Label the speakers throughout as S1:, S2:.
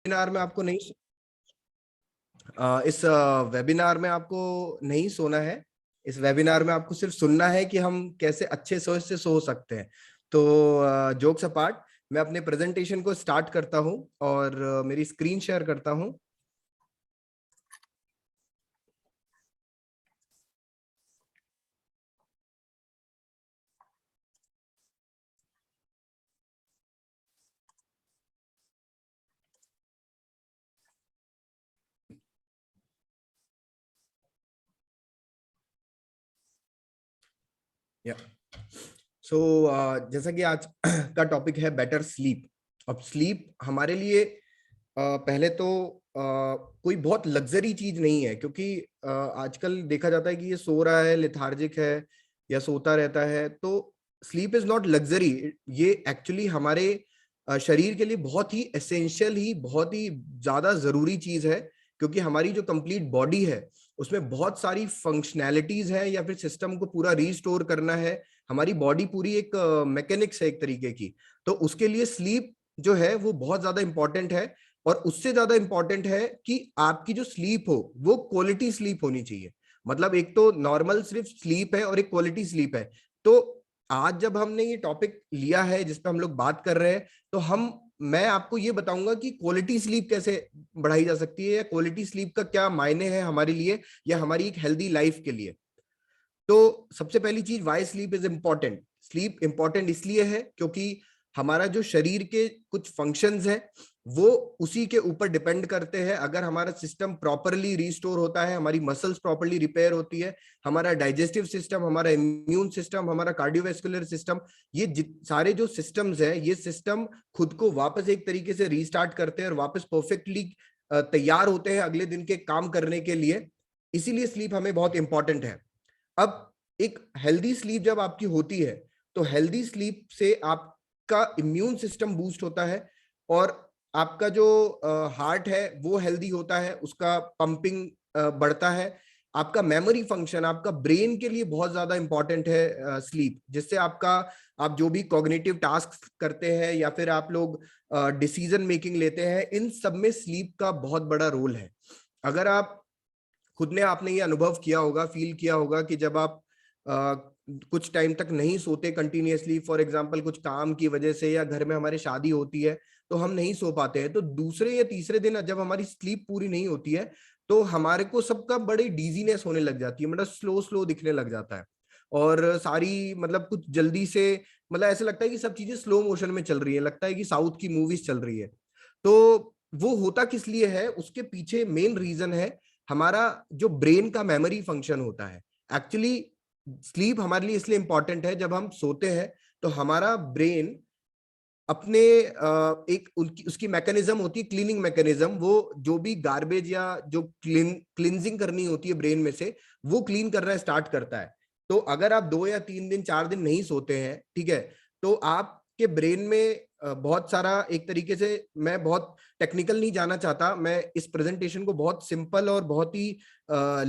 S1: Webinar में आपको नहीं इस वेबिनार में आपको नहीं सोना है। इस वेबिनार में आपको सिर्फ सुनना है कि हम कैसे अच्छे सोच से सो सकते हैं। तो जोक्स अपार्ट, मैं अपने प्रेजेंटेशन को स्टार्ट करता हूं और मेरी स्क्रीन शेयर करता हूं। या जैसा कि आज का टॉपिक है बेटर स्लीप। अब स्लीप हमारे लिए पहले तो कोई बहुत लग्जरी चीज नहीं है, क्योंकि आजकल देखा जाता है कि ये सो रहा है, लेथार्जिक है या सोता रहता है। तो स्लीप इज नॉट लग्जरी, ये एक्चुअली हमारे शरीर के लिए बहुत ही एसेंशियल ही, बहुत ही ज्यादा जरूरी चीज है। क्योंकि हमारी जो कंप्लीट बॉडी है उसमें बहुत सारी फंक्शनैलिटीज है, या फिर सिस्टम को पूरा रीस्टोर करना है। हमारी बॉडी पूरी एक मैकेनिक्स है एक तरीके की। तो उसके लिए स्लीप जो है वो बहुत ज्यादा इंपॉर्टेंट है। और उससे ज्यादा इंपॉर्टेंट है कि आपकी जो स्लीप हो वो क्वालिटी स्लीप होनी चाहिए। मतलब एक तो नॉर्मल सिर्फ स्लीप है और एक क्वालिटी स्लीप है। तो आज जब हमने ये टॉपिक लिया है जिस पे हम लोग बात कर रहे हैं, तो मैं आपको ये बताऊंगा कि क्वालिटी स्लीप कैसे बढ़ाई जा सकती है, या क्वालिटी स्लीप का क्या मायने है हमारे लिए या हमारी एक हेल्दी लाइफ के लिए। तो सबसे पहली चीज, why sleep is important. Sleep important इसलिए है क्योंकि हमारा जो शरीर के कुछ फंक्शंस हैं वो उसी के ऊपर डिपेंड करते हैं। अगर हमारा सिस्टम प्रॉपरली रिस्टोर होता है, हमारी मसल्स प्रॉपरली रिपेयर होती है, हमारा डाइजेस्टिव सिस्टम, हमारा इम्यून सिस्टम, हमारा कार्डियोवैस्कुलर सिस्टम, ये सारे जो सिस्टम्स हैं, ये सिस्टम खुद को वापस एक तरीके से रीस्टार्ट करते हैं और वापस परफेक्टली तैयार होते हैं अगले दिन के काम करने के लिए। इसीलिए स्लीप हमें बहुत इंपॉर्टेंट है। अब एक हेल्दी स्लीप जब आपकी होती है, तो हेल्दी स्लीप से आपका इम्यून सिस्टम बूस्ट होता है, और आपका जो हार्ट है वो हेल्दी होता है, उसका पंपिंग बढ़ता है। आपका मेमोरी फंक्शन, आपका ब्रेन के लिए बहुत ज्यादा इंपॉर्टेंट है स्लीप, जिससे आप जो भी कॉग्निटिव टास्क करते हैं या फिर आप लोग डिसीजन मेकिंग लेते हैं, इन सब में स्लीप का बहुत बड़ा रोल है। अगर आप खुद ने आपने ये अनुभव किया होगा, फील किया होगा कि जब आप कुछ टाइम तक नहीं सोते कंटिन्यूअसली, फॉर एग्जांपल कुछ काम की वजह से या घर में हमारे शादी होती है तो हम नहीं सो पाते हैं, तो दूसरे या तीसरे दिन जब हमारी स्लीप पूरी नहीं होती है तो हमारे को सबका बड़ी डीजीनेस होने लग जाती है, मतलब स्लो स्लो दिखने लग जाता है। और सारी मतलब कुछ जल्दी से, मतलब ऐसे लगता है कि सब चीजें स्लो मोशन में चल रही है, लगता है कि साउथ की मूवीज चल रही है। तो वो होता किस लिए है, उसके पीछे मेन रीजन है हमारा जो ब्रेन का मेमोरी फंक्शन होता है। एक्चुअली स्लीप हमारे लिए इसलिए इंपॉर्टेंट है, जब हम सोते हैं तो हमारा ब्रेन अपने एक उनकी उसकी मैकेनिज्म होती है, क्लीनिंग मैकेनिज्म, वो जो भी गार्बेज या जो क्लींजिंग करनी होती है ब्रेन में से, वो क्लीन करना स्टार्ट करता है। तो अगर आप 2 या 3 दिन 4 दिन नहीं सोते हैं, ठीक है, तो आपके ब्रेन में बहुत सारा, एक तरीके से मैं बहुत टेक्निकल नहीं जाना चाहता, मैं इस प्रेजेंटेशन को बहुत सिंपल और बहुत ही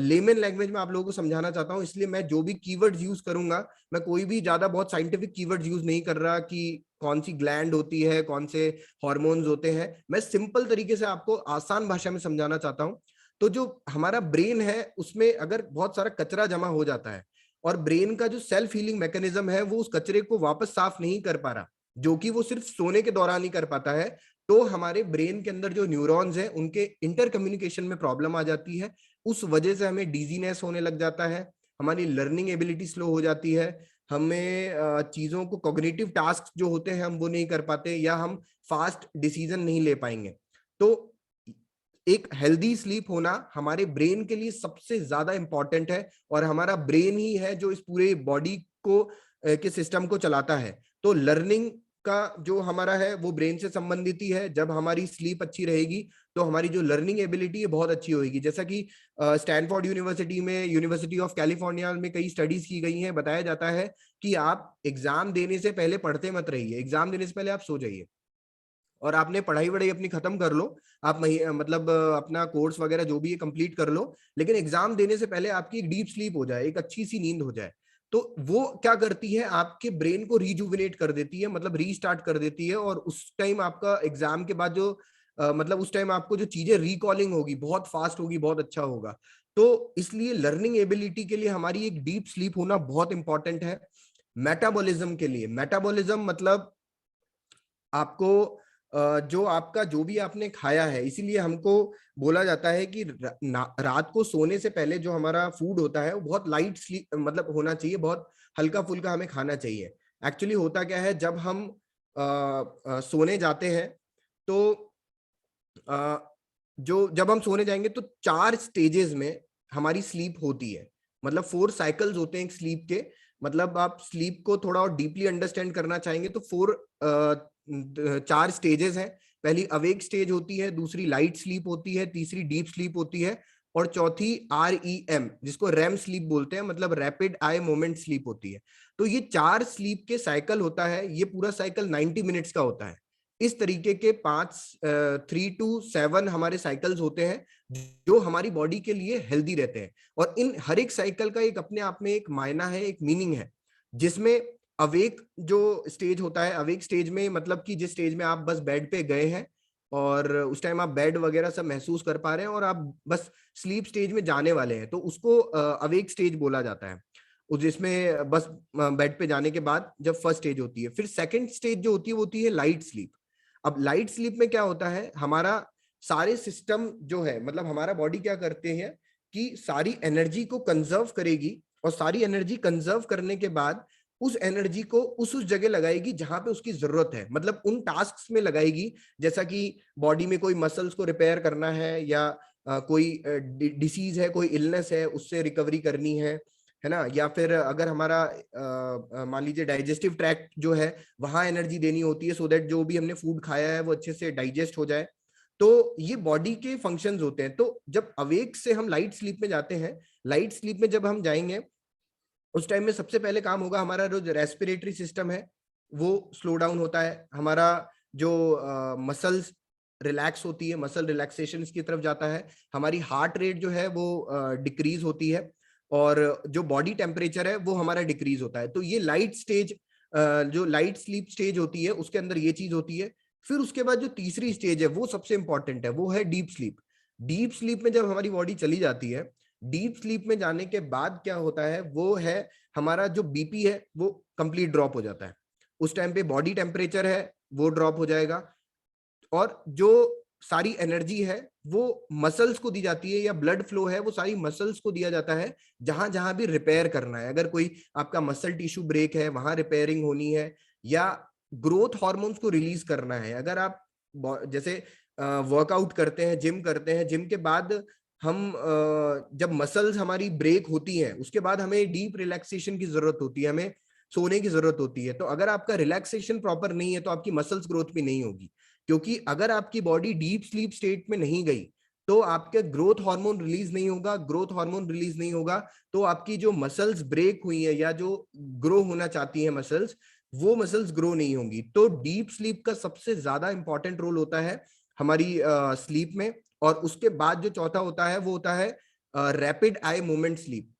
S1: लेमन लैंग्वेज में आप लोगों को समझाना चाहता हूं। इसलिए मैं जो भी कीवर्ड्स यूज करूंगा, मैं कोई भी ज्यादा बहुत साइंटिफिक कीवर्ड्स यूज नहीं कर रहा कि कौन सी ग्लैंड होती है, कौन से हॉर्मोन्स होते हैं। मैं सिंपल तरीके से आपको आसान भाषा में समझाना चाहता हूं। तो जो हमारा ब्रेन है उसमें अगर बहुत सारा कचरा जमा हो जाता है, और ब्रेन का जो सेल्फ हीलिंग मैकेनिज्म है वो उस कचरे को वापस साफ नहीं कर पा रहा, जो कि वो सिर्फ सोने के दौरान ही कर पाता है, तो हमारे ब्रेन के अंदर जो न्यूरॉन्स हैं उनके इंटर कम्युनिकेशन में प्रॉब्लम आ जाती है। उस वजह से हमें डिजीनेस होने लग जाता है, हमारी लर्निंग एबिलिटी स्लो हो जाती है, हमें चीजों को, कॉग्निटिव टास्क जो होते हैं हम वो नहीं कर पाते, या हम फास्ट डिसीजन नहीं ले पाएंगे। तो एक हेल्दी स्लीप होना हमारे ब्रेन के लिए सबसे ज्यादा इंपॉर्टेंट है, और हमारा ब्रेन ही है जो इस पूरे बॉडी को के सिस्टम को चलाता है। तो लर्निंग का जो हमारा है वो ब्रेन से संबंधित ही है। जब हमारी स्लीप अच्छी रहेगी तो हमारी जो लर्निंग एबिलिटी है बहुत अच्छी होगी। जैसा कि स्टैनफोर्ड यूनिवर्सिटी में, यूनिवर्सिटी ऑफ कैलिफोर्निया में कई स्टडीज की गई हैं, बताया जाता है कि आप एग्जाम देने से पहले पढ़ते मत रहिए, एग्जाम देने से पहले आप सो जाइए, और आपने पढ़ाई वढ़ाई अपनी खत्म कर लो, आप मतलब अपना कोर्स वगैरह जो भी है कंप्लीट कर लो, लेकिन एग्जाम देने से पहले आपकी एक डीप स्लीप हो जाए, एक अच्छी सी नींद हो जाए। तो वो क्या करती है, आपके ब्रेन को रिजुविनेट कर देती है, मतलब रीस्टार्ट कर देती है, और उस टाइम आपका एग्जाम के बाद जो मतलब उस टाइम आपको जो चीजें रिकॉलिंग होगी बहुत फास्ट होगी, बहुत अच्छा होगा। तो इसलिए लर्निंग एबिलिटी के लिए हमारी एक डीप स्लीप होना बहुत इंपॉर्टेंट है। मेटाबॉलिज्म के लिए, मेटाबॉलिज्म मतलब आपको जो आपका जो भी आपने खाया है, इसीलिए हमको बोला जाता है कि रात को सोने से पहले जो हमारा फूड होता है वो बहुत लाइट स्लीप मतलब होना चाहिए, बहुत हल्का फुल्का हमें खाना चाहिए। एक्चुअली होता क्या है, जब हम सोने जाते हैं तो जब हम सोने जाएंगे तो 4 स्टेजेस में हमारी स्लीप होती है, मतलब 4 साइकिल्स होते हैं एक स्लीप के। मतलब आप स्लीप को थोड़ा और डीपली अंडरस्टैंड करना चाहेंगे तो 4 स्टेजेस हैं। पहली अवेक स्टेज होती है, दूसरी लाइट स्लीप होती है, तीसरी डीप स्लीप होती है, और चौथी REM जिसको रैम स्लीप बोलते हैं, मतलब रैपिड आई मोमेंट स्लीप होती है। तो ये 4 स्लीप के साइकिल होता है, ये पूरा साइकिल 90 मिनट्स का होता है। इस तरीके के 3 to 7 हमारे साइकिल्स होते हैं जो हमारी बॉडी के लिए हेल्दी रहते हैं। और इन हर एक साइकिल का एक अपने आप में एक मायना है, एक मीनिंग है। जिसमें अवेक जो स्टेज होता है, अवेक स्टेज में मतलब कि जिस स्टेज में आप बस बेड पे गए हैं और उस टाइम आप बेड वगैरह सब महसूस कर पा रहे हैं और आप बस स्लीप स्टेज में जाने वाले हैं, तो उसको अवेक स्टेज बोला जाता है। जिसमें बस बेड पे जाने के बाद जब फर्स्ट स्टेज होती है, फिर सेकंड स्टेज जो होती है वो होती है लाइट स्लीप। अब लाइट स्लीप में क्या होता है, हमारा सारे सिस्टम जो है, मतलब हमारा बॉडी क्या करते हैं कि सारी एनर्जी को कंजर्व करेगी, और सारी एनर्जी कंजर्व करने के बाद उस एनर्जी को उस जगह लगाएगी जहां पे उसकी जरूरत है, मतलब उन टास्क्स में लगाएगी। जैसा कि बॉडी में कोई मसल्स को रिपेयर करना है, या कोई डिसीज है, कोई इलनेस है, उससे रिकवरी करनी है ना, या फिर अगर हमारा मान लीजिए डाइजेस्टिव ट्रैक्ट जो है वहां एनर्जी देनी होती है, सो दैट जो भी हमने फूड खाया है वो अच्छे से डाइजेस्ट हो जाए। तो ये बॉडी के फंक्शंस होते हैं। तो जब अवेक से हम लाइट स्लीप में जाते हैं, लाइट स्लीप में जब हम जाएंगे उस टाइम में सबसे पहले काम होगा, हमारा जो रेस्पिरेटरी सिस्टम है वो स्लो डाउन होता है, हमारा जो मसल्स रिलैक्स होती है, मसल रिलैक्सेशन की तरफ जाता है, हमारी हार्ट रेट जो है वो डिक्रीज होती है, और जो बॉडी टेम्परेचर है वो हमारा डिक्रीज होता है। तो ये लाइट स्टेज, जो लाइट स्लीप स्टेज होती है उसके अंदर ये चीज होती है। फिर उसके बाद जो तीसरी स्टेज है वो सबसे इंपॉर्टेंट है, वो है डीप स्लीप। डीप स्लीप में जब हमारी बॉडी चली जाती है, डीप स्लीप में जाने के बाद क्या होता है वो है हमारा जो बीपी है वो कंप्लीट ड्रॉप हो जाता है। उस टाइम पे बॉडी टेम्परेचर है वो ड्रॉप हो जाएगा, और जो सारी एनर्जी है वो मसल्स को दी जाती है, या ब्लड फ्लो है वो सारी मसल्स को दिया जाता है, जहां जहां भी रिपेयर करना है। अगर कोई आपका मसल टिश्यू ब्रेक है वहां रिपेयरिंग होनी है, या ग्रोथ हार्मोन्स को रिलीज करना है। अगर आप जैसे वर्कआउट करते हैं, जिम करते हैं, जिम के बाद हम जब मसल्स हमारी ब्रेक होती हैं उसके बाद हमें डीप रिलैक्सेशन की जरूरत होती है, हमें सोने की जरूरत होती है। तो अगर आपका रिलैक्सेशन प्रॉपर नहीं है तो आपकी मसल्स ग्रोथ भी नहीं होगी, क्योंकि अगर आपकी बॉडी डीप स्लीप स्टेट में नहीं गई तो आपके ग्रोथ हार्मोन रिलीज नहीं होगा, ग्रोथ हार्मोन रिलीज नहीं होगा तो आपकी जो मसल्स ब्रेक हुई है या जो ग्रो होना चाहती है मसल्स, वो मसल्स ग्रो नहीं होंगी। तो डीप स्लीप का सबसे ज्यादा इंपॉर्टेंट रोल होता है हमारी स्लीप में। और उसके बाद जो चौथा होता है वो होता है रैपिड आई मूवमेंट स्लीप,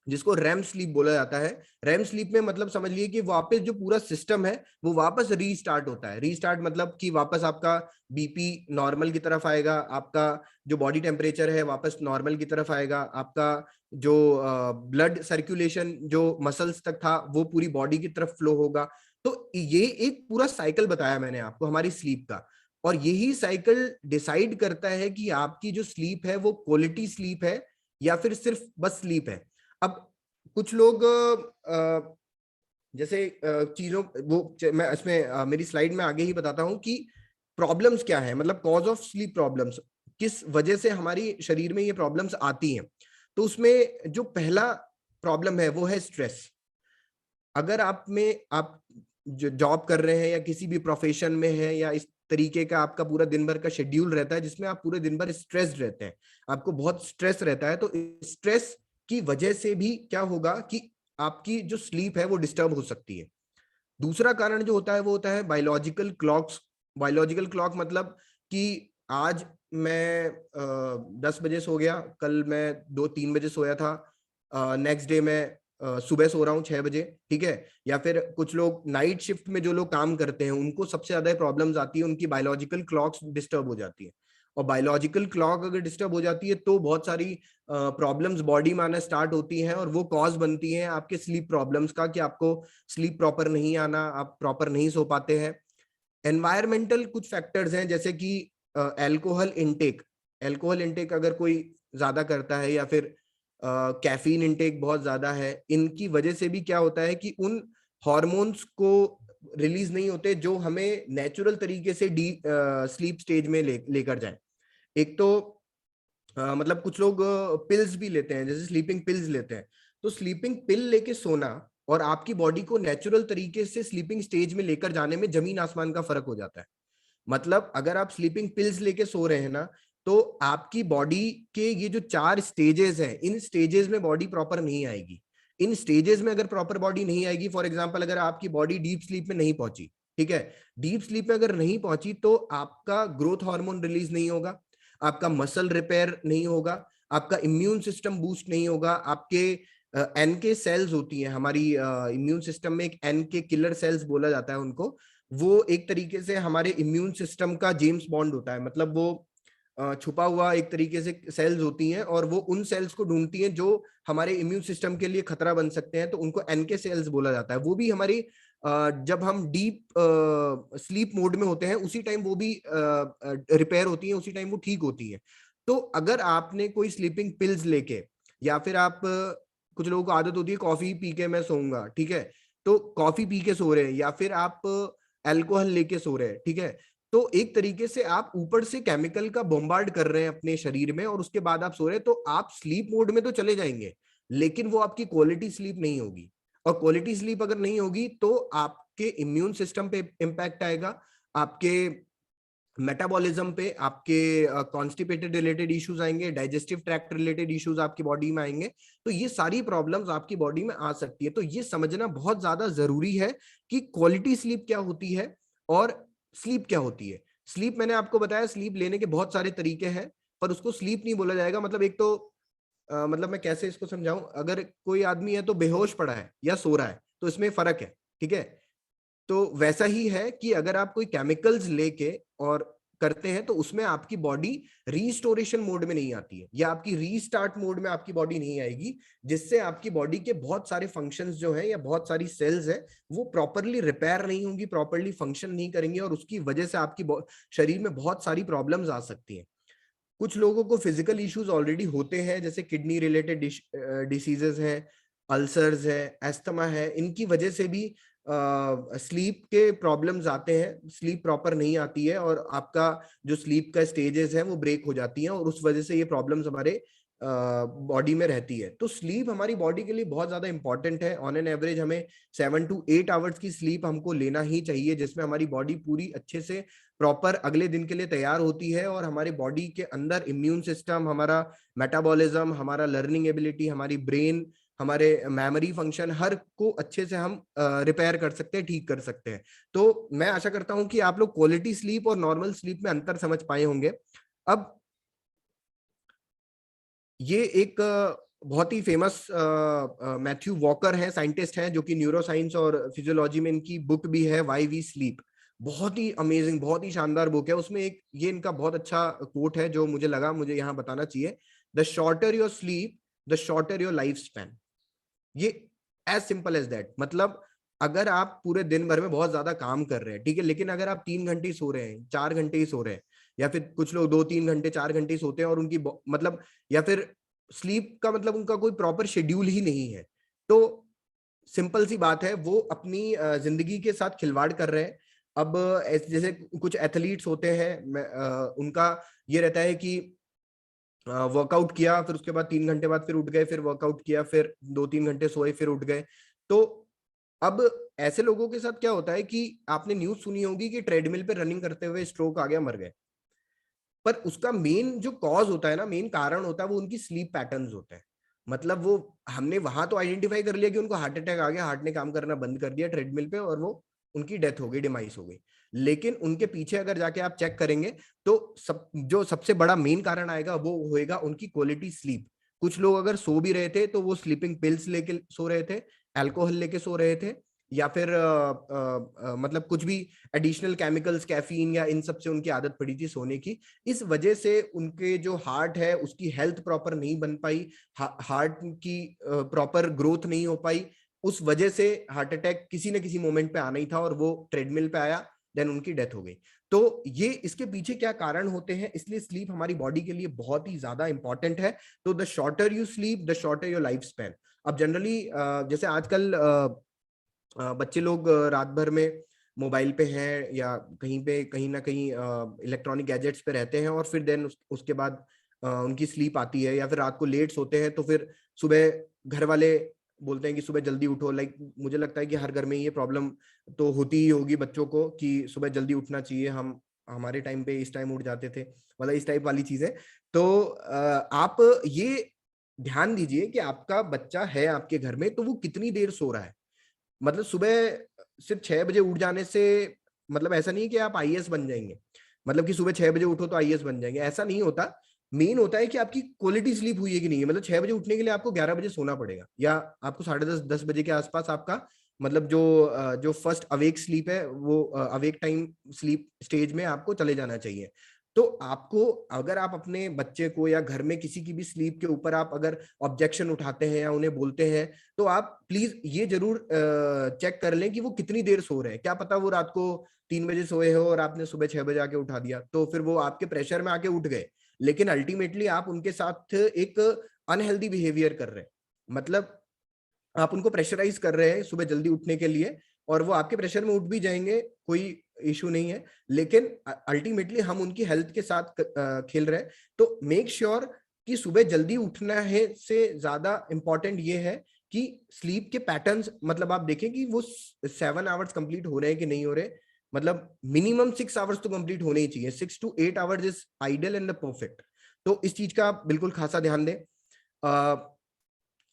S1: जिसको रैम स्लीप बोला जाता है। रैम स्लीप में मतलब समझ लिए कि वापस जो पूरा सिस्टम है वो वापस रीस्टार्ट होता है। रीस्टार्ट मतलब कि वापस आपका बीपी नॉर्मल की तरफ आएगा, आपका जो बॉडी टेम्परेचर है वापस नॉर्मल की तरफ आएगा, आपका जो ब्लड सर्कुलेशन जो मसल्स तक था वो पूरी बॉडी की तरफ फ्लो होगा। तो ये एक पूरा साइकिल बताया मैंने आपको हमारी स्लीप का, और यही साइकिल डिसाइड करता है कि आपकी जो स्लीप है वो क्वालिटी स्लीप है या फिर सिर्फ बस स्लीप है। अब कुछ लोग जैसे चीजों वो मैं इसमें मेरी स्लाइड में आगे ही बताता हूं कि प्रॉब्लम्स क्या है, मतलब कॉज ऑफ स्लीप प्रॉब्लम्स, किस वजह से हमारी शरीर में ये प्रॉब्लम्स आती हैं। तो उसमें जो पहला प्रॉब्लम है वो है स्ट्रेस। अगर आप जो जॉब कर रहे हैं या किसी भी प्रोफेशन में है, या इस तरीके का आपका पूरा दिन भर का शेड्यूल रहता है जिसमें आप पूरे दिन भर स्ट्रेस्ड रहते हैं, आपको बहुत स्ट्रेस रहता है, तो स्ट्रेस की वजह से भी क्या होगा कि आपकी जो स्लीप है वो डिस्टर्ब हो सकती है। दूसरा कारण जो होता है वो होता है बायोलॉजिकल क्लॉक्स। बायोलॉजिकल क्लॉक मतलब कि आज मैं 10 बजे सो गया, कल मैं 2-3 बजे सोया था, नेक्स्ट डे मैं सुबह सो रहा हूँ 6 बजे, ठीक है, या फिर कुछ लोग नाइट शिफ्ट में जो लोग काम करते हैं उनको सबसे ज्यादा प्रॉब्लम्स आती है, उनकी बायोलॉजिकल क्लॉक्स डिस्टर्ब हो जाती है। और बायोलॉजिकल क्लॉक अगर डिस्टर्ब हो जाती है तो बहुत सारी प्रॉब्लम्स बॉडी में आना स्टार्ट होती हैं, और वो कॉज बनती हैं आपके स्लीप प्रॉब्लम्स का, कि आपको स्लीप प्रॉपर नहीं आना, आप प्रॉपर नहीं सो पाते हैं। एनवायरमेंटल कुछ फैक्टर्स हैं, जैसे कि अल्कोहल इंटेक अगर कोई ज्यादा करता है, या फिर कैफीन इंटेक बहुत ज्यादा है, इनकी वजह से भी क्या होता है कि उन हॉर्मोन्स को रिलीज नहीं होते जो हमें नेचुरल तरीके से स्लीप स्टेज में लेकर जाए। एक तो मतलब कुछ लोग पिल्स भी लेते हैं, जैसे स्लीपिंग पिल्स लेते हैं। तो स्लीपिंग पिल लेके सोना और आपकी बॉडी को नेचुरल तरीके से स्लीपिंग स्टेज में लेकर जाने में जमीन आसमान का फर्क हो जाता है। मतलब अगर आप स्लीपिंग पिल्स लेके सो रहे हैं ना, तो आपकी बॉडी के ये जो 4 स्टेजेस हैं, इन स्टेजेस में बॉडी प्रॉपर नहीं आएगी। इन स्टेजेस में अगर प्रॉपर बॉडी नहीं आएगी, फॉर एग्जांपल अगर आपकी बॉडी डीप स्लीप में नहीं पहुंची, ठीक है, डीप स्लीप में अगर नहीं पहुंची तो आपका ग्रोथ हार्मोन रिलीज नहीं होगा, आपका मसल रिपेयर नहीं होगा, आपका इम्यून सिस्टम बूस्ट नहीं होगा, आपके एन के सेल्स होती हैं हमारी इम्यून सिस्टम में, एक एन के किलर सेल्स बोला जाता है उनको। वो एक तरीके से हमारे इम्यून सिस्टम का जेम्स बॉन्ड होता है, मतलब वो छुपा हुआ एक तरीके से सेल्स होती हैं, और वो उन सेल्स को ढूंढती हैं जो हमारे इम्यून सिस्टम के लिए खतरा बन सकते हैं, तो उनको एनके सेल्स बोला जाता है। वो भी हमारी जब हम डीप स्लीप मोड में होते हैं उसी टाइम वो भी रिपेयर होती हैं, उसी टाइम वो ठीक होती हैं। तो अगर आपने कोई स्लीपिंग पिल्स लेके, या फिर आप कुछ लोगों को आदत होती है कॉफी पी के मैं सोऊंगा, ठीक है, तो कॉफी पी के सो रहे हैं, या फिर आप अल्कोहल लेके सो रहे हैं, ठीक है, तो एक तरीके से आप ऊपर से केमिकल का बॉम्बार्ड कर रहे हैं अपने शरीर में, और उसके बाद आप सो रहे हैं, तो आप स्लीप मोड में तो चले जाएंगे, लेकिन वो आपकी क्वालिटी स्लीप नहीं होगी। और क्वालिटी स्लीप अगर नहीं होगी तो आपके इम्यून सिस्टम पे इम्पैक्ट आएगा, आपके मेटाबॉलिज्म पे, आपके कॉन्स्टिपेटेड रिलेटेड इश्यूज आएंगे, डाइजेस्टिव ट्रैक्ट रिलेटेड इश्यूज आपकी बॉडी में आएंगे। तो ये सारी प्रॉब्लम्स आपकी बॉडी में आ सकती है। तो ये समझना बहुत ज्यादा जरूरी है कि क्वालिटी स्लीप क्या होती है और स्लीप क्या होती है। स्लीप मैंने आपको बताया, स्लीप लेने के बहुत सारे तरीके हैं, पर उसको स्लीप नहीं बोला जाएगा। मतलब एक तो मतलब मैं कैसे इसको समझाऊं, अगर कोई आदमी है तो बेहोश पड़ा है या सो रहा है, तो इसमें फर्क है, ठीक है। तो वैसा ही है कि अगर आप कोई केमिकल्स लेके और करते हैं तो उसमें आपकी बॉडी रीस्टोरेशन मोड में नहीं आती है, या आपकी रीस्टार्ट मोड में आपकी बॉडी नहीं आएगी, जिससे आपकी बॉडी के बहुत सारे फंक्शंस जो हैं या बहुत सारी सेल्स हैं वो प्रॉपरली रिपेयर नहीं होंगी, प्रॉपरली फंक्शन नहीं करेंगे, और उसकी वजह से आपकी शरीर में बहुत सारी प्रॉब्लम्स आ सकती हैं। कुछ लोगों को फिजिकल इश्यूज ऑलरेडी होते हैं, जैसे किडनी रिलेटेड डिसीजेस हैं, अल्सर्स है, एस्थमा है, इनकी वजह से भी स्लीप के प्रॉब्लम्स आते हैं, स्लीप प्रॉपर नहीं आती है, और आपका जो स्लीप का स्टेजेस है वो ब्रेक हो जाती हैं, और उस वजह से ये प्रॉब्लम्स हमारे बॉडी में रहती है। तो स्लीप हमारी बॉडी के लिए बहुत ज्यादा इंपॉर्टेंट है। ऑन एन एवरेज हमें 7 to 8 आवर्स की स्लीप हमको लेना ही चाहिए, जिसमें हमारी बॉडी पूरी अच्छे से प्रॉपर अगले दिन के लिए तैयार होती है, और हमारे बॉडी के अंदर इम्यून सिस्टम, हमारा मेटाबॉलिज्म, हमारा लर्निंग एबिलिटी, हमारी ब्रेन, हमारे मेमोरी फंक्शन, हर को अच्छे से हम रिपेयर कर सकते हैं, ठीक कर सकते हैं। तो मैं आशा करता हूं कि आप लोग क्वालिटी स्लीप और नॉर्मल स्लीप में अंतर समझ पाए होंगे। अब ये एक बहुत ही फेमस मैथ्यू वॉकर है, साइंटिस्ट हैं, जो कि न्यूरो साइंस और फिजियोलॉजी में इनकी बुक भी है, वाई वी स्लीप। बहुत ही अमेजिंग, बहुत ही शानदार बुक है। उसमें एक ये इनका बहुत अच्छा कोट है जो मुझे लगा मुझे यहाँ बताना चाहिए। The shorter your sleep, the shorter your life span. ये एज सिंपल एज दैट। मतलब अगर आप पूरे दिन भर में बहुत ज्यादा काम कर रहे हैं, ठीक है, लेकिन अगर आप 3 घंटे ही सो रहे हैं, 4 घंटे ही सो रहे हैं, या फिर कुछ लोग 2-3 घंटे 4 घंटे ही सोते हैं, और उनकी मतलब, या फिर स्लीप का मतलब उनका कोई प्रॉपर शेड्यूल ही नहीं है, तो सिंपल सी बात है, वो अपनी जिंदगी के साथ खिलवाड़ कर रहे हैं। अब जैसे कुछ एथलीट्स होते हैं, उनका ये रहता है कि वर्कआउट किया, फिर उसके बाद 3 घंटे बाद फिर उठ गए, फिर वर्कआउट किया, फिर 2-3 घंटे सोए, फिर उठ गए। तो अब ऐसे लोगों के साथ क्या होता है कि आपने न्यूज सुनी होगी कि ट्रेडमिल पे रनिंग करते हुए स्ट्रोक आ गया, मर गए। पर उसका मेन जो कॉज होता है ना, मेन कारण होता है, वो उनकी स्लीप पैटर्न्स होते हैं। मतलब वो हमने वहां तो आइडेंटिफाई कर लिया कि उनको हार्ट अटैक आ गया, हार्ट ने काम करना बंद कर दिया ट्रेडमिल पे, और वो उनकी डेथ हो गई, डिमाइस हो गई। लेकिन उनके पीछे अगर जाके आप चेक करेंगे तो जो सबसे बड़ा मेन कारण आएगा वो होएगा उनकी क्वालिटी स्लीप। कुछ लोग अगर सो भी रहे थे तो वो स्लीपिंग पिल्स लेके सो रहे थे, अल्कोहल लेके सो रहे थे, या फिर मतलब कुछ भी एडिशनल केमिकल्स, कैफीन या इन सब से उनकी आदत पड़ी थी सोने की। इस वजह से उनके जो हार्ट है उसकी हेल्थ प्रॉपर नहीं बन पाई, हार्ट की प्रॉपर ग्रोथ नहीं हो पाई। उस वजह से हार्ट अटैक किसी न किसी मोमेंट पे आना ही था और वो ट्रेडमिल पे आया, देन उनकी डेथ हो गई। तो ये इसके पीछे क्या कारण होते हैं, इसलिए स्लीप हमारी बॉडी के लिए बहुत ही ज्यादा इंपॉर्टेंट है। तो the shorter you sleep the shorter your life span. अब जनरली जैसे आजकल बच्चे लोग रात भर में मोबाइल पे हैं या कहीं पे कहीं ना कहीं इलेक्ट्रॉनिक गैजेट्स पे रहते हैं, और फिर देन उसके बाद उनकी स्लीप आती है, या फिर रात को लेट सोते हैं, तो फिर सुबह घर वाले बोलते हैं कि सुबह जल्दी उठो। लाइक मुझे लगता है कि हर घर में ये प्रॉब्लम तो होती ही होगी बच्चों को कि सुबह जल्दी उठना चाहिए, हम हमारे टाइम पे इस टाइम उठ जाते थे, मतलब इस टाइप वाली चीजें। तो आप ये ध्यान दीजिए कि आपका बच्चा है आपके घर में तो वो कितनी देर सो रहा है। मतलब सुबह सिर्फ 6 बजे उठ जाने से मतलब ऐसा नहीं कि आप आईएएस बन जाएंगे, मतलब कि सुबह 6 बजे उठो तो आईएएस बन जाएंगे, ऐसा नहीं होता। मेन होता है कि आपकी क्वालिटी स्लीप हुई है कि नहीं है। मतलब 6 बजे उठने के लिए आपको 11 बजे सोना पड़ेगा, या आपको 10:30-10 बजे के आसपास आपका मतलब जो फर्स्ट अवेक स्लीप है वो अवेक टाइम स्लीप स्टेज में आपको चले जाना चाहिए। तो आपको, अगर आप अपने बच्चे को या घर में किसी की भी स्लीप के ऊपर आप अगर ऑब्जेक्शन उठाते हैं या उन्हें बोलते हैं, तो आप प्लीज ये जरूर चेक कर लें कि वो कितनी देर सो रहे हैं। क्या पता वो रात को 3 बजे सोए हो और आपने सुबह 6 बजे आके उठा दिया, तो फिर वो आपके प्रेशर में आके उठ गए, लेकिन अल्टीमेटली आप उनके साथ एक अनहेल्दी बिहेवियर कर रहे हैं। मतलब आप उनको प्रेशराइज कर रहे हैं सुबह जल्दी उठने के लिए, और वो आपके प्रेशर में उठ भी जाएंगे, कोई इशू नहीं है, लेकिन अल्टीमेटली हम उनकी हेल्थ के साथ खेल रहे हैं। तो मेक श्योर कि सुबह जल्दी उठना है से ज्यादा इंपॉर्टेंट ये है कि स्लीप के पैटर्न्स, मतलब आप देखें कि वो 7 आवर्स कंप्लीट हो रहे हैं कि नहीं हो रहे। मतलब मिनिमम 6 आवर्स तो कंप्लीट होने ही चाहिए, 6 to 8 hours is ideal and the perfect. तो इस चीज का आप बिल्कुल खासा ध्यान दें।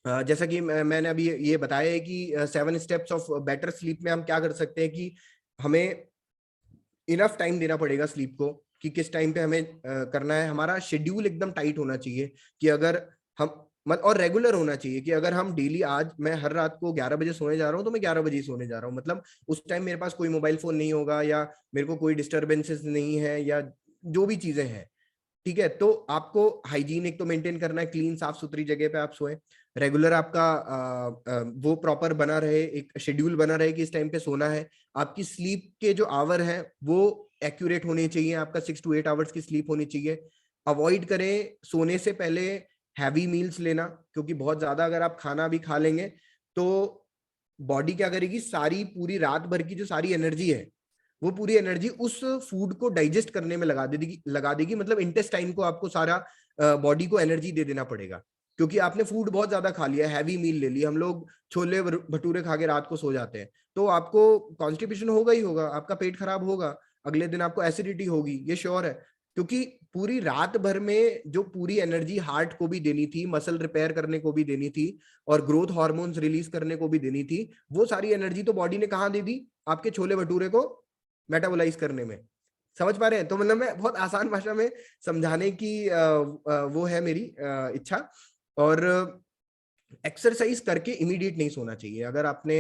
S1: जैसा कि मैंने अभी ये बताया है कि 7 स्टेप्स ऑफ बेटर स्लीप में हम क्या कर सकते हैं कि हमें इनफ टाइम देना पड़ेगा स्लीप को, कि किस टाइम पे हमें करना है। हमारा शेड्यूल एकदम टाइट होना चाहिए कि अगर हम और रेगुलर होना चाहिए कि अगर हम डेली, आज मैं हर रात को 11 बजे सोने जा रहा हूँ तो मैं 11 बजे ही सोने जा रहा हूँ। मतलब उस टाइम मेरे पास कोई मोबाइल फोन नहीं होगा, या मेरे को कोई डिस्टर्बेंसेस नहीं है, या जो भी चीजें हैं, ठीक है। तो आपको हाइजीन एक तो मेंटेन करना है, क्लीन साफ सुथरी जगह पे आप सोए, रेगुलर आपका वो प्रॉपर बना रहे, एक शेड्यूल बना रहे कि इस टाइम पे सोना है। आपकी स्लीप के जो आवर हैं वो एक्यूरेट होने चाहिए, आपका 6 to 8 आवर्स की स्लीप होनी चाहिए। अवॉइड करें सोने से पहले हैवी मील्स लेना, क्योंकि बहुत ज्यादा अगर आप खाना भी खा लेंगे तो बॉडी क्या करेगी, सारी पूरी रात भर की जो सारी एनर्जी है वो पूरी एनर्जी उस फूड को डाइजेस्ट करने में लगा देगी। मतलब इंटेस्टाइन को आपको सारा बॉडी को एनर्जी दे देना पड़ेगा, क्योंकि आपने फूड बहुत ज्यादा खा लिया, हैवी मील ले ली। हम लोग छोले भटूरे खा के रात को सो जाते हैं, तो आपको कॉन्स्टिपेशन होगा ही होगा, आपका पेट खराब होगा, अगले दिन आपको एसिडिटी होगी, ये श्योर है। क्योंकि पूरी रात भर में जो पूरी एनर्जी हार्ट को भी देनी थी, मसल रिपेयर करने को भी देनी थी, और ग्रोथ हार्मोन्स रिलीज करने को भी देनी थी, वो सारी एनर्जी तो बॉडी ने कहाँ दे दी, आपके छोले भटूरे को मेटाबोलाइज करने में। समझ पा रहे हैं? तो मतलब मैं बहुत आसान भाषा में समझाने की वो है मेरी इच्छा। और एक्सरसाइज करके इमीडिएट नहीं सोना चाहिए। अगर आपने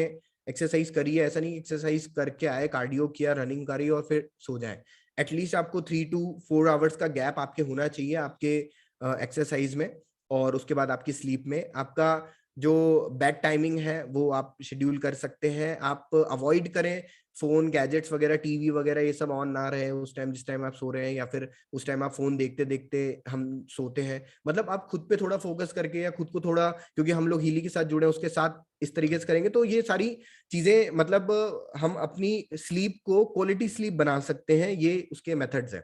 S1: एक्सरसाइज करी है, ऐसा नहीं एक्सरसाइज करके आए, कार्डियो किया, रनिंग करी और फिर सो जाए। एटलीस्ट आपको 3 to 4 आवर्स का गैप आपके होना चाहिए आपके एक्सरसाइज में, और उसके बाद आपकी स्लीप में। आपका जो बेड टाइमिंग है वो आप शेड्यूल कर सकते हैं। आप अवॉइड करें फोन, गैजेट्स वगैरह, टीवी वगैरह ये सब ऑन ना रहे उस टाइम जिस टाइम आप सो रहे हैं, या फिर उस टाइम आप फोन देखते देखते हम सोते हैं। मतलब आप खुद पे थोड़ा फोकस करके, या खुद को थोड़ा, क्योंकि हम लोग हीली के साथ जुड़े हैं, उसके साथ इस तरीके से करेंगे तो ये सारी चीजें, मतलब हम अपनी स्लीप को क्वालिटी स्लीप बना सकते हैं। ये उसके मेथड्स हैं।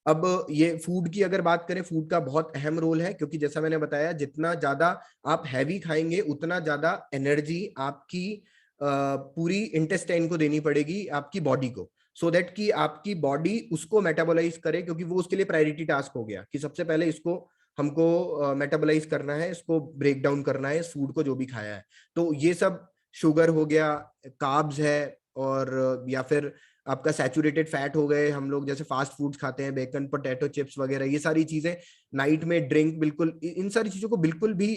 S1: अब ये फूड की अगर बात करें, फूड का बहुत अहम रोल है, क्योंकि जैसा मैंने बताया जितना ज्यादा आप हैवी खाएंगे उतना ज्यादा एनर्जी आपकी पूरी इंटेस्टाइन को देनी पड़ेगी, आपकी बॉडी को, सो दैट कि आपकी बॉडी उसको मेटाबोलाइज करे, क्योंकि वो उसके लिए प्रायोरिटी टास्क हो गया कि सबसे पहले इसको हमको मेटाबोलाइज करना है, इसको ब्रेक डाउन करना है इस फूड को जो भी खाया है। तो ये सब शुगर हो गया, कार्ब्स है, और या फिर आपका सैचुरेटेड फैट हो गए, हम लोग जैसे फास्ट फूड्स खाते हैं, बेकन, पोटैटो चिप्स वगैरह, ये सारी चीजें, नाइट में ड्रिंक, बिल्कुल इन सारी चीजों को बिल्कुल भी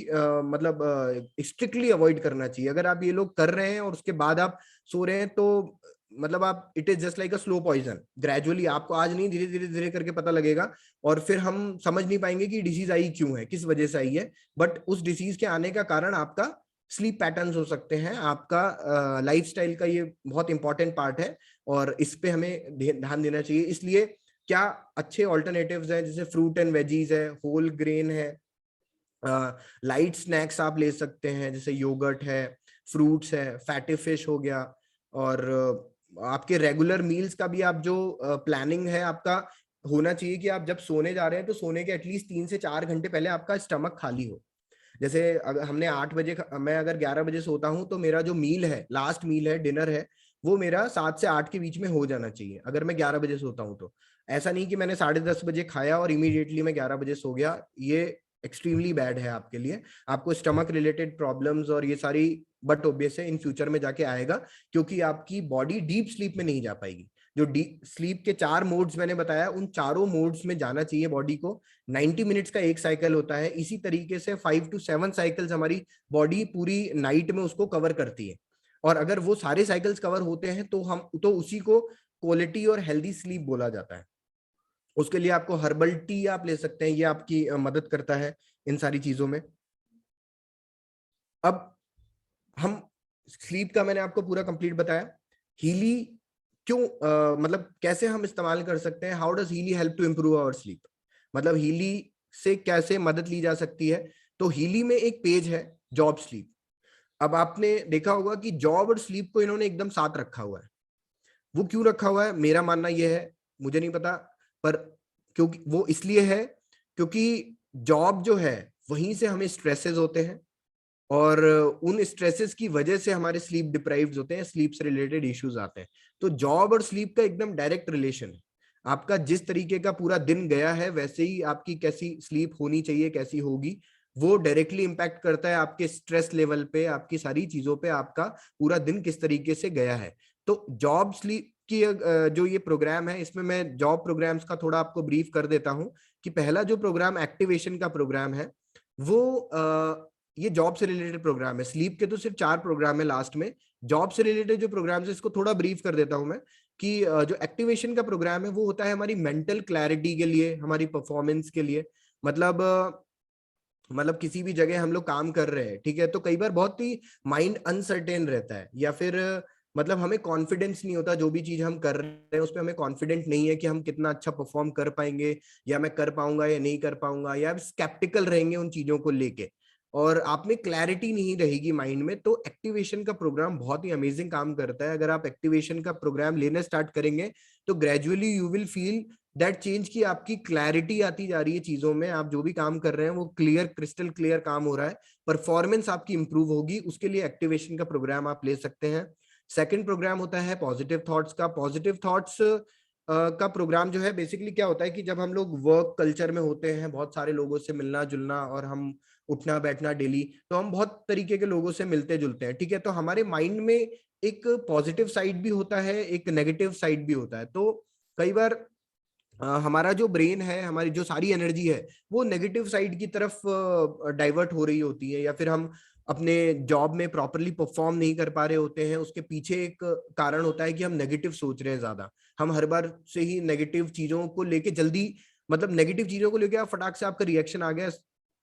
S1: मतलब स्ट्रिक्टली अवॉइड करना चाहिए। अगर आप ये लोग कर रहे हैं और उसके बाद आप सो रहे हैं तो मतलब आप, it is just like a slow poison, gradually आपको आज नहीं धीरे धीरे धीरे करके पता लगेगा, और फिर हम समझ नहीं पाएंगे कि डिसीज आई क्यों है, किस वजह से आई है। बट उस डिसीज के आने का कारण आपका स्लीप पैटर्न्स हो सकते हैं, आपका लाइफस्टाइल का ये बहुत इंपॉर्टेंट पार्ट है, और इस पे हमें ध्यान देना चाहिए। इसलिए क्या अच्छे ऑल्टरनेटिव्स हैं, जैसे फ्रूट एंड वेजीज है, होल ग्रेन है, लाइट स्नैक्स आप ले सकते हैं, जैसे योगर्ट है, फ्रूट्स है, फैटी फिश हो गया, और आपके रेगुलर मील्स का भी आप जो प्लानिंग है आपका होना चाहिए कि आप जब सोने जा रहे हैं तो सोने के एटलीस्ट 3 से 4 घंटे पहले आपका स्टमक खाली हो। जैसे अगर हमने 8 बजे, मैं अगर 11 बजे सोता हूँ तो मेरा जो मील है, लास्ट मील है, डिनर है, वो मेरा 7 से 8 के बीच में हो जाना चाहिए, अगर मैं 11 बजे सोता हूँ तो। ऐसा नहीं कि मैंने 10:30 बजे खाया और इमीडिएटली मैं 11 बजे सो गया, ये एक्सट्रीमली बैड है आपके लिए। आपको स्टमक रिलेटेड प्रॉब्लम्स और ये सारी, बट ऑब्वियस है इन फ्यूचर में जाके आएगा, क्योंकि आपकी बॉडी डीप स्लीप में नहीं जा पाएगी। जो डीप स्लीप के 4 मोड्स मैंने बताया, उन चारों मोड्स में जाना चाहिए बॉडी को। 90 मिनट्स का एक साइकिल होता है, इसी तरीके से 5 to 7 साइकिल्स हमारी बॉडी पूरी नाइट में उसको कवर करती है। और अगर वो सारे साइकिल्स कवर होते हैं तो हम तो उसी को क्वालिटी और हेल्दी स्लीप बोला जाता है। उसके लिए आपको हर्बल टी आप ले सकते हैं, ये आपकी मदद करता है इन सारी चीजों में। अब हम स्लीप का मैंने आपको पूरा कंप्लीट बताया। हीली क्यों, मतलब कैसे हम इस्तेमाल कर सकते हैं, how does Healy help to improve our sleep, मतलब हीली से कैसे मदद ली जा सकती है। तो हीली में एक पेज है, जॉब स्लीप। अब आपने देखा होगा कि जॉब और स्लीप को इन्होंने एकदम साथ रखा हुआ है। वो क्यों रखा हुआ है, मेरा मानना यह है, मुझे नहीं पता, पर क्योंकि वो इसलिए है क्योंकि जॉब जो है वहीं से हमें स्ट्रेसेस होते हैं, और उन स्ट्रेसेस की वजह से हमारे स्लीप डिप्राइव्ड होते हैं, स्लीप से रिलेटेड इश्यूज आते हैं। तो जॉब और स्लीप का एकदम डायरेक्ट रिलेशन है। आपका जिस तरीके का पूरा दिन गया है वैसे ही आपकी कैसी स्लीप होनी चाहिए, कैसी होगी, वो डायरेक्टली इंपैक्ट करता है आपके स्ट्रेस लेवल पे, आपकी सारी चीजों पे, आपका पूरा दिन किस तरीके से गया है। तो जॉब स्लीप की जो ये प्रोग्राम है, इसमें मैं जॉब प्रोग्राम्स का थोड़ा आपको ब्रीफ कर देता हूं। कि पहला जो प्रोग्राम एक्टिवेशन का प्रोग्राम है, वो ये जॉब से रिलेटेड प्रोग्राम है। स्लीप के तो सिर्फ 4 प्रोग्राम है लास्ट में, जॉब से रिलेटेड जो प्रोग्राम है इसको थोड़ा ब्रीफ कर देता हूं मैं। कि जो एक्टिवेशन का प्रोग्राम है वो होता है हमारी मेंटल क्लैरिटी के लिए, हमारी परफॉर्मेंस के लिए। मतलब किसी भी जगह हम लोग काम कर रहे हैं, ठीक है, तो कई बार बहुत ही माइंड अनसर्टेन रहता है, या फिर मतलब हमें कॉन्फिडेंस नहीं होता, जो भी चीज हम कर रहे हैं उस पर हमें कॉन्फिडेंट नहीं है कि हम कितना अच्छा परफॉर्म कर पाएंगे, या मैं कर पाऊंगा या नहीं कर पाऊंगा, या स्केप्टिकल रहेंगे उन चीजों को लेके, और आप में क्लैरिटी नहीं रहेगी माइंड में। तो एक्टिवेशन का प्रोग्राम बहुत ही अमेजिंग काम करता है। अगर आप एक्टिवेशन का प्रोग्राम लेना स्टार्ट करेंगे तो gradually you will feel that change, की आपकी क्लैरिटी आती जा रही है चीजों में, आप जो भी काम कर रहे हैं वो क्लियर, क्रिस्टल क्लियर काम हो रहा है, परफॉर्मेंस आपकी इंप्रूव होगी। उसके लिए एक्टिवेशन का प्रोग्राम आप ले सकते हैं। सेकंड प्रोग्राम होता है पॉजिटिव थॉट्स का। पॉजिटिव थॉट्स का प्रोग्राम जो है, बेसिकली क्या होता है कि जब हम लोग वर्क कल्चर में होते हैं, बहुत सारे लोगों से मिलना जुलना, और हम उठना बैठना डेली, तो हम बहुत तरीके के लोगों से मिलते जुलते हैं, ठीक है। तो हमारे माइंड में एक पॉजिटिव साइड भी होता है, एक नेगेटिव साइड भी होता है। तो कई बार हमारा जो ब्रेन है, हमारी जो सारी एनर्जी है, वो नेगेटिव साइड की तरफ डाइवर्ट हो रही होती है, या फिर हम अपने जॉब में प्रॉपरली परफॉर्म नहीं कर पा रहे होते हैं। उसके पीछे एक कारण होता है कि हम नेगेटिव सोच रहे हैं ज्यादा। हम हर बार से ही नेगेटिव चीजों को लेके जल्दी, मतलब नेगेटिव चीजों को लेके आप फटाक से आपका रिएक्शन आ गया,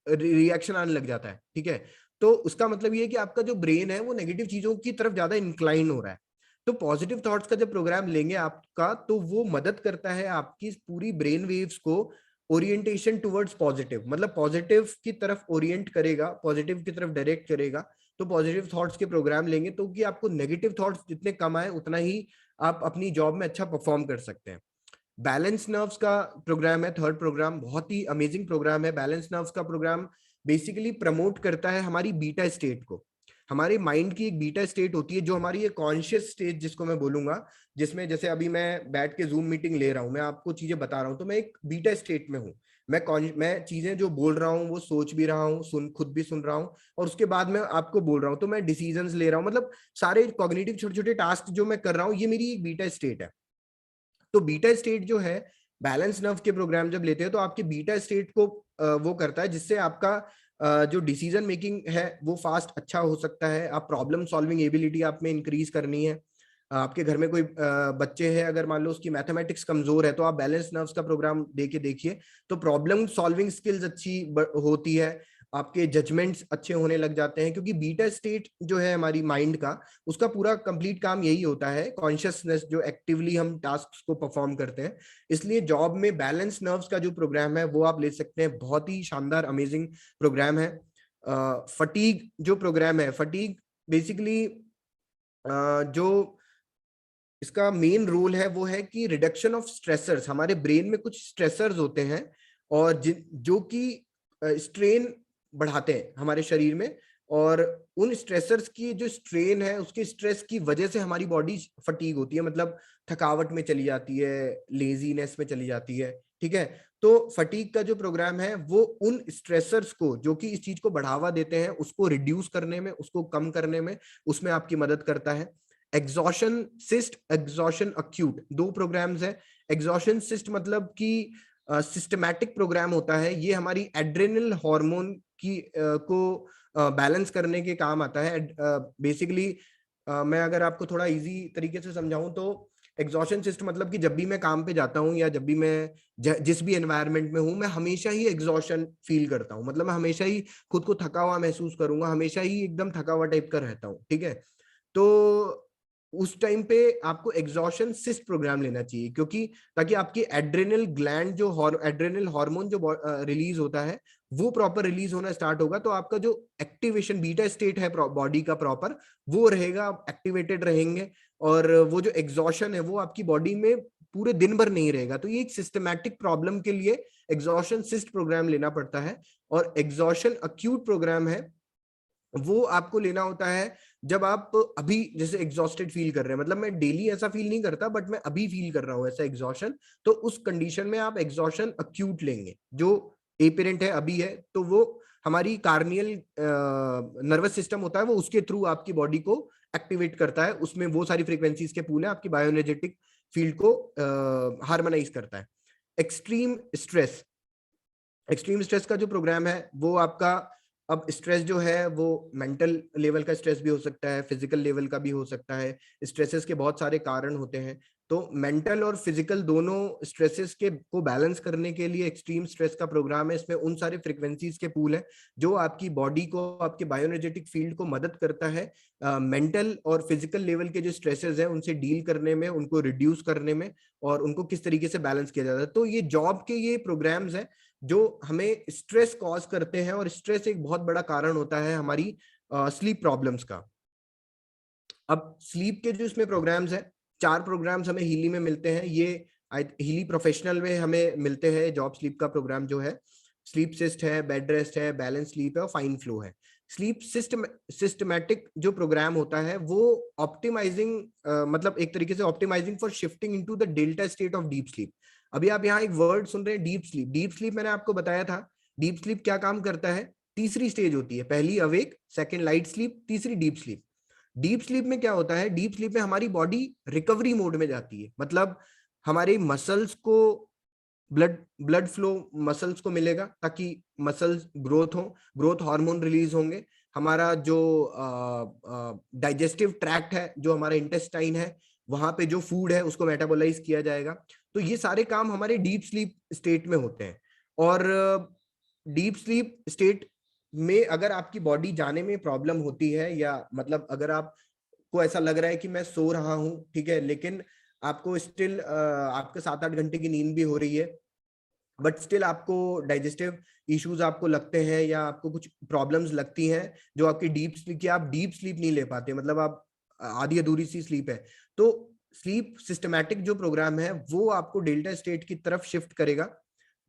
S1: रिएक्शन आने लग जाता है, ठीक है। तो उसका मतलब ये है कि आपका जो ब्रेन है वो नेगेटिव चीजों की तरफ ज्यादा इंक्लाइन हो रहा है। तो पॉजिटिव थॉट्स का जब प्रोग्राम लेंगे आपका, तो वो मदद करता है आपकी पूरी ब्रेन वेव्स को ओरिएंटेशन टुवर्ड्स पॉजिटिव, मतलब पॉजिटिव की तरफ ओरिएंट करेगा, पॉजिटिव की तरफ डायरेक्ट करेगा। तो पॉजिटिव थॉट्स के प्रोग्राम लेंगे तो कि आपको नेगेटिव थॉट्स जितने कम आए उतना ही आप अपनी जॉब में अच्छा परफॉर्म कर सकते हैं। बैलेंस नर्व्स का प्रोग्राम है थर्ड प्रोग्राम, बहुत ही अमेजिंग प्रोग्राम है। बैलेंस नर्व्स का प्रोग्राम बेसिकली प्रमोट करता है हमारी बीटा स्टेट को। हमारे माइंड की एक बीटा स्टेट होती है, जो हमारी एक कॉन्शियस स्टेट जिसको मैं बोलूंगा, जिसमें जैसे अभी मैं बैठ के जूम मीटिंग ले रहा हूं, मैं आपको चीजें बता रहा हूं, तो मैं एक बीटा स्टेट में हूँ। मैं चीजें जो बोल रहा हूँ वो सोच भी रहा हूँ, खुद भी सुन रहा हूँ, और उसके बाद मैं आपको बोल रहा हूँ, तो मैं डिसीजंस ले रहा हूँ। मतलब सारे कॉग्निटिव छोटे छोटे टास्क जो मैं कर रहा हूँ, ये मेरी एक बीटा स्टेट है। तो बीटा स्टेट जो है, बैलेंस नर्व के प्रोग्राम जब लेते हैं तो आपके बीटा स्टेट को वो करता है, जिससे आपका जो डिसीजन मेकिंग है वो फास्ट अच्छा हो सकता है। आप प्रॉब्लम सॉल्विंग एबिलिटी आप में इंक्रीज करनी है। आपके घर में कोई बच्चे हैं, अगर मान लो उसकी मैथमेटिक्स कमजोर है, तो आप बैलेंस नर्व्स का प्रोग्राम दे के देखिए, तो प्रॉब्लम सॉल्विंग स्किल्स अच्छी होती है, आपके जजमेंट्स अच्छे होने लग जाते हैं। क्योंकि बीटा स्टेट जो है हमारी माइंड का, उसका पूरा कंप्लीट काम यही होता है, कॉन्शियसनेस, जो एक्टिवली हम टास्क को परफॉर्म करते हैं। इसलिए जॉब में बैलेंस नर्व्स का जो प्रोग्राम है वो आप ले सकते हैं, बहुत ही शानदार अमेजिंग प्रोग्राम है। फटीग जो प्रोग्राम है, फटीग बेसिकली जो इसका मेन रोल है वो है कि रिडक्शन ऑफ स्ट्रेसर्स। हमारे ब्रेन में कुछ स्ट्रेसर्स होते हैं और जो कि स्ट्रेन बढ़ाते हैं हमारे शरीर में, और उन स्ट्रेसर्स की जो स्ट्रेन है, उसके स्ट्रेस की वजह से हमारी बॉडी फटीग होती है, मतलब थकावट में चली जाती है, लेजीनेस में चली जाती है। ठीक है, तो फटीग का जो प्रोग्राम है वो उन स्ट्रेसर्स को, जो कि इस चीज को बढ़ावा देते हैं, उसको रिड्यूस करने में, उसको कम करने में, उसमें आपकी मदद करता है। एग्जॉशन सिस्ट, एग्जॉशन अक्यूट, दो प्रोग्राम्स है। एग्जॉशन सिस्ट मतलब कि सिस्टमैटिक प्रोग्राम होता है, ये हमारी एड्रेनल हार्मोन की को बैलेंस करने के काम आता है। बेसिकली मैं अगर आपको थोड़ा इजी तरीके से समझाऊं तो एग्जॉशन सिस्ट मतलब कि जब भी मैं काम पे जाता हूँ या जब भी मैं जिस भी एनवायरनमेंट में हूँ, मैं हमेशा ही एग्जॉशन फील करता हूँ। मतलब मैं हमेशा ही खुद को थका हुआ महसूस करूंगा, हमेशा ही एकदम थका हुआ टाइप का रहता हूँ। ठीक है, तो उस टाइम पे आपको एग्जॉशन सिस्ट प्रोग्राम लेना चाहिए, क्योंकि ताकि आपकी एड्रेनल ग्लैंड जो एड्रेनल हार्मोन जो रिलीज होता है वो प्रॉपर रिलीज होना स्टार्ट होगा, तो आपका जो एक्टिवेशन बीटा स्टेट है बॉडी का प्रॉपर, वो रहेगा, आप एक्टिवेटेड रहेंगे। और वो जो एग्जॉशन है वो आपकी बॉडी में पूरे दिन भर नहीं रहेगा। तो ये एक सिस्टमैटिक प्रॉब्लम के लिए एग्जॉशन सिस्ट प्रोग्राम लेना पड़ता है। और एग्जॉशन अक्यूट प्रोग्राम है, वो आपको लेना होता है जब आप अभी जैसे एग्जॉस्टेड फील कर रहे हैं, मतलब मैं डेली ऐसा फील नहीं करता, बट मैं अभी फील कर रहा हूं ऐसा एग्जॉशन, तो उस कंडीशन में आप एग्जॉशन अक्यूट लेंगे। जो एपिरेंट है अभी है, तो वो हमारी कार्नियल नर्वस सिस्टम होता है, वो उसके थ्रू आपकी बॉडी को एक्टिवेट करता है, उसमें वो सारी फ्रीक्वेंसीज के पूल है, आपकी बायोएनर्जेटिक फील्ड को हार्मोनाइज करता है। एक्सट्रीम स्ट्रेस, एक्सट्रीम स्ट्रेस का जो प्रोग्राम है वो आपका, अब स्ट्रेस जो है वो मेंटल लेवल का स्ट्रेस भी हो सकता है, फिजिकल लेवल का भी हो सकता है। स्ट्रेसेस के बहुत सारे कारण होते हैं, तो मेंटल और फिजिकल दोनों स्ट्रेसेस के को बैलेंस करने के लिए एक्सट्रीम स्ट्रेस का प्रोग्राम है। इसमें उन सारे फ्रिक्वेंसीज के पूल है जो आपकी बॉडी को, आपके बायोएनर्जेटिक फील्ड को मदद करता है मेंटल और फिजिकल लेवल के जो स्ट्रेसेस हैं उनसे डील करने में, उनको रिड्यूस करने में, और उनको किस तरीके से बैलेंस किया जाता है। तो ये जॉब के ये प्रोग्राम्स हैं जो हमें स्ट्रेस कॉज करते हैं, और स्ट्रेस एक बहुत बड़ा कारण होता है हमारी स्लीप प्रॉब्लम्स का। अब स्लीप के जो इसमें प्रोग्राम्स हैं, 4 प्रोग्राम्स हमें हीली में मिलते हैं। ये हीली प्रोफेशनल में हमें मिलते हैं। जॉब स्लीप का प्रोग्राम जो है, स्लीप सिस्ट है, बेड रेस्ट है, बैलेंस स्लीप है और फाइन फ्लो है। स्लीप सिस्टमैटिक जो प्रोग्राम होता है वो ऑप्टिमाइजिंग, मतलब एक तरीके से optimising for shifting into the delta state of deep sleep. अभी आप यहाँ एक वर्ड सुन रहे हैं, डीप स्लीप। डीप स्लीप मैंने आपको बताया था, डीप स्लीप क्या काम करता है। तीसरी स्टेज होती है, पहली अवेक, सेकंड लाइट स्लीप, तीसरी डीप स्लीप। डीप स्लीप में क्या होता है, डीप स्लीप में हमारी बॉडी रिकवरी मोड में जाती है, मतलब हमारे मसल्स को ब्लड ब्लड फ्लो मसल्स को मिलेगा, ताकि मसल्स ग्रोथ हो, ग्रोथ हार्मोन रिलीज होंगे। हमारा जो डाइजेस्टिव ट्रैक्ट है, जो हमारा इंटेस्टाइन है, वहां पे जो फूड है उसको मेटाबोलाइज किया जाएगा। तो ये सारे काम हमारे डीप स्लीप स्टेट में होते हैं। और डीप स्लीप स्टेट में अगर आपकी बॉडी जाने में प्रॉब्लम होती है, या मतलब अगर आप को ऐसा लग रहा है कि मैं सो रहा हूं, ठीक है, लेकिन आपको स्टिल आपके 7-8 घंटे की नींद भी हो रही है, बट स्टिल आपको डाइजेस्टिव इश्यूज आपको लगते हैं, या आपको कुछ प्रॉब्लम्स लगती हैं जो आपकी डीप स्लीप की, आप डीप स्लीप नहीं ले पाते, मतलब आप आधी अधूरी सी स्लीप है, तो स्लीप सिस्टमैटिक जो प्रोग्राम है वो आपको डेल्टा स्टेट की तरफ शिफ्ट करेगा।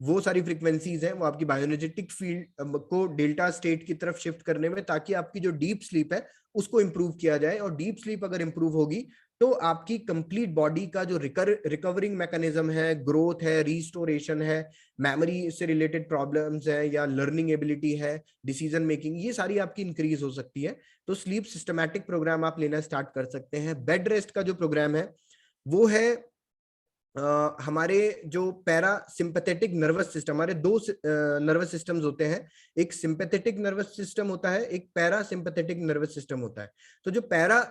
S1: वो सारी फ्रीक्वेंसीज हैं, वो आपकी बायोएनर्जेटिक फील्ड को डेल्टा स्टेट की तरफ शिफ्ट करने में, ताकि आपकी जो डीप स्लीप है उसको इंप्रूव किया जाए। और डीप स्लीप अगर इंप्रूव होगी तो आपकी कंप्लीट बॉडी का जो रिकवरिंग मैकेनिज्म है, ग्रोथ है, रिस्टोरेशन है, मेमोरी से रिलेटेड प्रॉब्लम्स है, या लर्निंग एबिलिटी है, डिसीजन मेकिंग, ये सारी आपकी इंक्रीज हो सकती है। तो स्लीप सिस्टमैटिक प्रोग्राम आप लेना स्टार्ट कर सकते हैं। बेड रेस्ट का जो प्रोग्राम है वो है हमारे जो पैरा सिंपैथेटिक नर्वस सिस्टम, हमारे दो नर्वस सिस्टम्स होते हैं, एक सिंपैथेटिक नर्वस सिस्टम होता है, एक पैरा सिंपैथेटिक नर्वस सिस्टम होता है। तो जो पैरा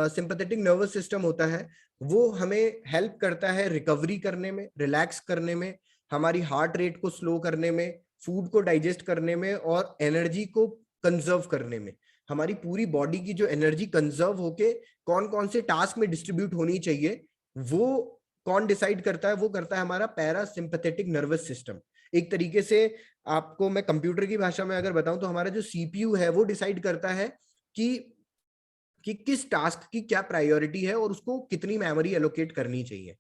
S1: सिंपैथेटिक नर्वस सिस्टम होता है वो हमें हेल्प करता है रिकवरी करने में, रिलैक्स करने में, हमारी हार्ट रेट को स्लो करने में, फूड को डाइजेस्ट करने में और एनर्जी को कंजर्व करने में। हमारी पूरी बॉडी की जो एनर्जी कंजर्व होके कौन कौन से टास्क में डिस्ट्रीब्यूट होनी चाहिए, वो कौन डिसाइड करता है? वो करता है हमारा पैरा सिंपैथेटिक नर्वस सिस्टम। एक तरीके से आपको मैं कंप्यूटर की भाषा में अगर बताऊं तो हमारा जो सीपीयू है वो डिसाइड करता है कि किस टास्क की क्या प्रायोरिटी है और उसको कितनी मेमोरी एलोकेट करनी चाहिए।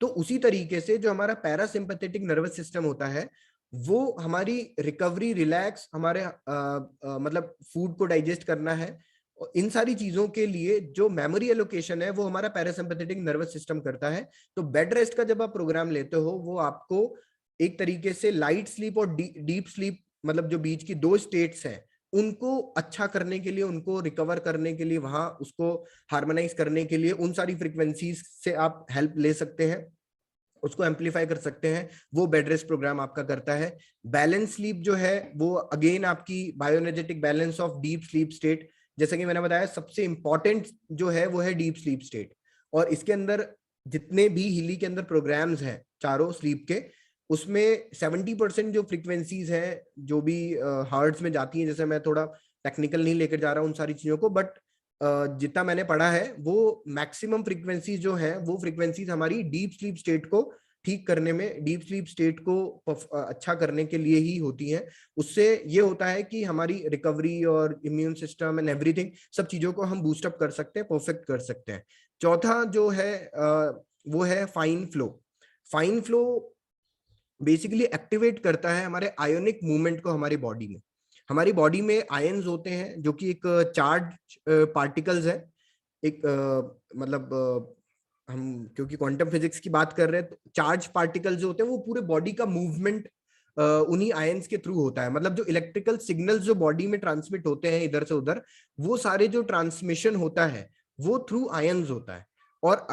S1: तो उसी तरीके से जो हमारा पैरासिम्पैथेटिक नर्वस सिस्टम होता है वो हमारी रिकवरी, रिलैक्स, हमारे मतलब फूड को डाइजेस्ट करना है, और इन सारी चीजों के लिए जो मेमोरी एलोकेशन है वो हमारा पैरासिम्पैथेटिक नर्वस सिस्टम करता है। तो बेड रेस्ट का जब आप प्रोग्राम लेते हो वो आपको एक तरीके से लाइट स्लीप और डीप स्लीप, मतलब जो बीच की दो स्टेट्स हैं उनको अच्छा करने के लिए, उनको रिकवर करने के लिए, वहां उसको हार्मोनाइज करने के लिए उन सारी फ्रीक्वेंसीज से आप हेल्प ले सकते हैं, उसको एम्पलीफाई कर सकते हैं। वो बेड रेस्ट प्रोग्राम आपका करता है। बैलेंस स्लीप जो है वो अगेन आपकी bioenergetic balance of deep sleep state, जैसा कि मैंने बताया सबसे इंपॉर्टेंट जो है वो है डीप स्लीप स्टेट। और इसके अंदर जितने भी हिली के अंदर प्रोग्राम्स हैं चारों स्लीप के, उसमें 70% जो फ्रीक्वेंसीज हैं जो भी हर्ट्ज में जाती हैं, जैसे मैं थोड़ा टेक्निकल नहीं लेकर जा रहा हूँ उन सारी चीजों को, बट जितना मैंने पढ़ा है वो मैक्सिमम फ्रीक्वेंसीज जो है वो फ्रीक्वेंसीज हमारी डीप स्लीप स्टेट को ठीक करने में, डीप स्लीप स्टेट को अच्छा करने के लिए ही होती हैं। उससे ये होता है कि हमारी रिकवरी और इम्यून सिस्टम एंड एवरीथिंग, सब चीजों को हम बूस्ट अप कर सकते हैं, परफेक्ट कर सकते हैं। चौथा जो है वो है fine flow. Fine flow basically activate करता है हमारे आयोनिक मूवमेंट को हमारी बॉडी में। हमारी बॉडी में आयंस होते हैं जो कि एक चार्ज पार्टिकल्स है। एक मतलब हम क्योंकि क्वांटम फिजिक्स की बात कर रहे हैं तो चार्ज पार्टिकल्स जो होते हैं वो पूरे बॉडी का मूवमेंट उन्हीं आयंस के थ्रू होता है। मतलब जो इलेक्ट्रिकल सिग्नल्स जो बॉडी में ट्रांसमिट होते हैं इधर से उधर, वो सारे जो ट्रांसमिशन होता है वो थ्रू आयंस होता है। और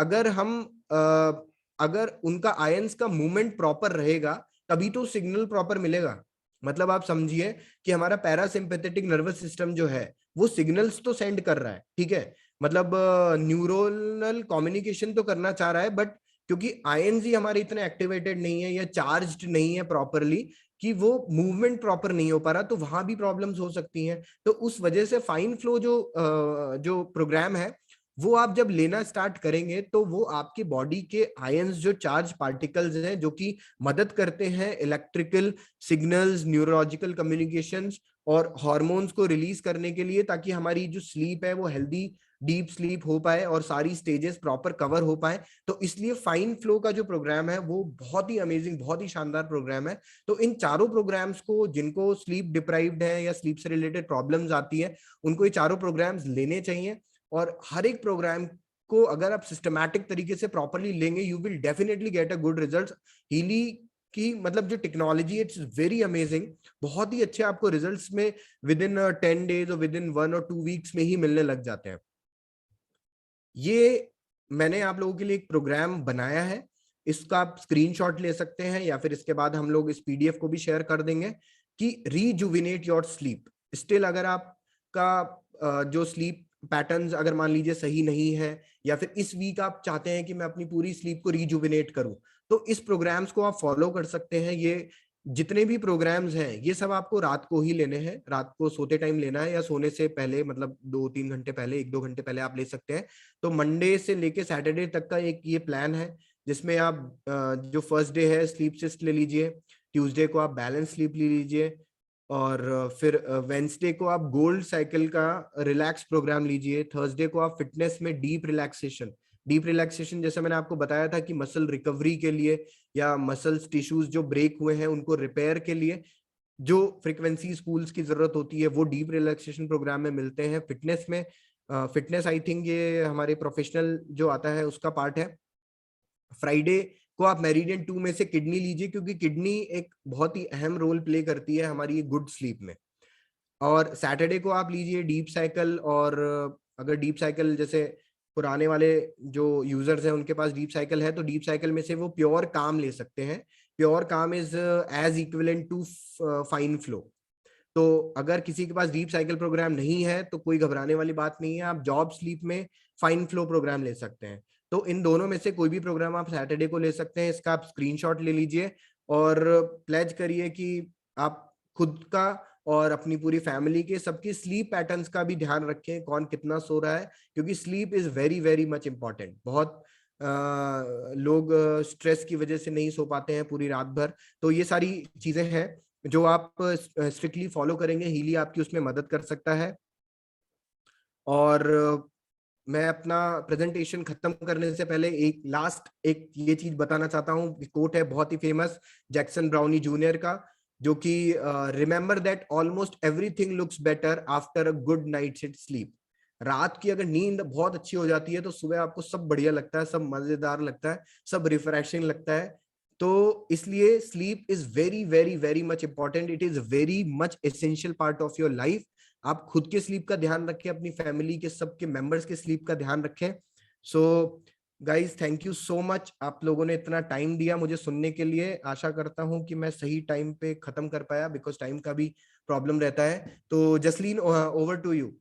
S1: अगर उनका आयंस का मूवमेंट प्रॉपर रहेगा तभी तो सिग्नल प्रॉपर मिलेगा। मतलब आप समझिए कि हमारा पैरासिम्पैथेटिक नर्वस सिस्टम जो है वो सिग्नल्स तो सेंड कर रहा है, ठीक है, मतलब न्यूरोनल कम्युनिकेशन तो करना चाह रहा है, बट क्योंकि आयंस ही हमारे इतने एक्टिवेटेड नहीं है या चार्ज्ड नहीं है प्रॉपरली कि वो मूवमेंट प्रॉपर नहीं हो पा रहा, तो वहां भी प्रॉब्लम्स हो सकती हैं। तो उस वजह से फाइन फ्लो जो प्रोग्राम है वो आप जब लेना स्टार्ट करेंगे तो वो आपकी बॉडी के आयंस जो चार्ज पार्टिकल्स हैं जो कि मदद करते हैं इलेक्ट्रिकल सिग्नल्स, न्यूरोलॉजिकल कम्युनिकेशंस और हार्मोन्स को रिलीज करने के लिए, ताकि हमारी जो स्लीप है वो हेल्दी डीप स्लीप हो पाए और सारी स्टेजेस प्रॉपर कवर हो पाए। तो इसलिए फाइन फ्लो का जो प्रोग्राम है वो बहुत ही अमेजिंग, बहुत ही शानदार प्रोग्राम है। तो इन चारों प्रोग्राम्स को, जिनको स्लीप डिप्राइव्ड है या स्लीप से रिलेटेड प्रॉब्लम्स आती है, उनको ये चारों प्रोग्राम्स लेने चाहिए। और हर एक प्रोग्राम को अगर आप सिस्टमैटिक तरीके से प्रॉपरली लेंगे you will definitely get a good result. Healy की मतलब जो टेक्नोलॉजी है इट्स वेरी अमेजिंग। बहुत ही अच्छे आपको रिजल्ट्स में विद इन 10 days और विद इन 1 और 2 weeks में ही मिलने लग जाते हैं। ये मैंने आप लोगों के लिए एक प्रोग्राम बनाया है, इसका आप स्क्रीनशॉट ले सकते हैं या फिर इसके बाद हम लोग इस पीडीएफ को भी शेयर कर देंगे कि रीजुविनेट योर स्लीप। स्टिल अगर आपका जो स्लीप पैटर्न्स अगर मान लीजिए सही नहीं है, या फिर इस वीक आप चाहते हैं कि मैं अपनी पूरी स्लीप को रीजुविनेट करूं, तो इस प्रोग्राम्स को आप फॉलो कर सकते हैं। ये जितने भी प्रोग्राम्स हैं ये सब आपको रात को ही लेने हैं, रात को सोते टाइम लेना है या सोने से पहले, मतलब 2-3 घंटे पहले, 1-2 घंटे पहले आप ले सकते हैं। तो मंडे से लेके सैटरडे तक का एक ये प्लान है जिसमें आप जो फर्स्ट डे है स्लीप सिस्ट ले लीजिए, ट्यूसडे को आप बैलेंस स्लीप ले लीजिए, और फिर वेंसडे को आप गोल्ड साइकिल का रिलैक्स प्रोग्राम लीजिए, थर्सडे को आप फिटनेस में डीप रिलैक्सेशन। डीप रिलैक्सेशन जैसे मैंने आपको बताया था कि मसल रिकवरी के लिए या मसल्स टिश्यूज जो ब्रेक हुए हैं उनको रिपेयर के लिए जो फ्रीक्वेंसी स्कूल्स की जरूरत होती है वो डीप रिलैक्सेशन प्रोग्राम में मिलते हैं। फिटनेस में फिटनेस आई थिंक ये हमारे प्रोफेशनल जो आता है उसका पार्ट है। फ्राइडे को आप मेरिडियन 2 में से किडनी लीजिए, क्योंकि किडनी एक बहुत ही अहम रोल प्ले करती है हमारी गुड स्लीप में। और सैटरडे को आप लीजिए डीप साइकिल, और अगर डीप साइकिल जैसे पुराने वाले जो यूजर्स हैं उनके पास डीप साइकिल है, तो डीप साइकिल में से वो प्योर काम ले सकते हैं। Pure calm is as equivalent to fine flow. तो अगर किसी के पास डीप साइकिल प्रोग्राम नहीं है तो कोई घबराने वाली बात नहीं है, आप जॉब स्लीप में फाइन फ्लो प्रोग्राम ले सकते हैं। तो इन दोनों में से कोई भी प्रोग्राम आप सैटरडे को ले सकते हैं। इसका आप स्क्रीनशॉट ले लीजिए और प्लेज करिए कि आप खुद का और अपनी पूरी फैमिली के सबकी स्लीप पैटर्न्स का भी ध्यान रखें, कौन कितना सो रहा है, क्योंकि sleep is very very much important. बहुत लोग स्ट्रेस की वजह से नहीं सो पाते हैं पूरी रात भर। तो ये सारी चीजें हैं जो आप स्ट्रिक्टली फॉलो करेंगे, हीली आपकी उसमें मदद कर सकता है। और मैं अपना प्रेजेंटेशन खत्म करने से पहले एक ये चीज बताना चाहता हूँ। कोट है बहुत ही फेमस जैक्सन ब्राउनी जूनियर का, जो कि remember that almost everything looks better after a good night's sleep. रात की अगर नींद बहुत अच्छी हो जाती है तो सुबह आपको सब बढ़िया लगता है, सब मजेदार लगता है, सब रिफ्रेशिंग लगता है। तो इसलिए sleep is very very very much important, it is very much essential part of your life. आप खुद के स्लीप का ध्यान रखें, अपनी फैमिली के सबके मेंबर्स के स्लीप का ध्यान रखें। So guys thank you so much, आप लोगों ने इतना टाइम दिया मुझे सुनने के लिए। आशा करता हूं कि मैं सही टाइम पे खत्म कर पाया, बिकॉज टाइम का भी प्रॉब्लम रहता है। तो Jasleen, over to you.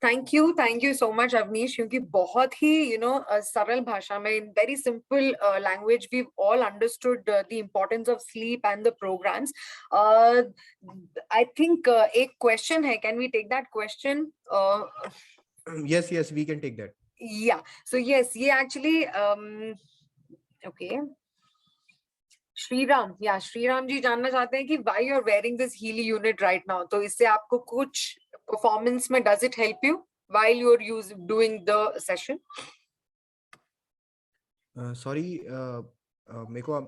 S2: Thank you so much Avneesh, क्योंकि बहुत ही सरल भाषा में, in very simple language we all understood the importance of sleep and the programmes. I think एक क्वेश्चन है, can we take that question?
S1: Yes yes, we can take that.
S2: Yeah so yes, ये actually okay, Shriram ji जानना चाहते हैं कि why you are wearing this Healy unit right now. तो इससे आपको कुछ परफॉर्मेंस में does it help you while you are doing the session?
S1: Sorry, मेरे को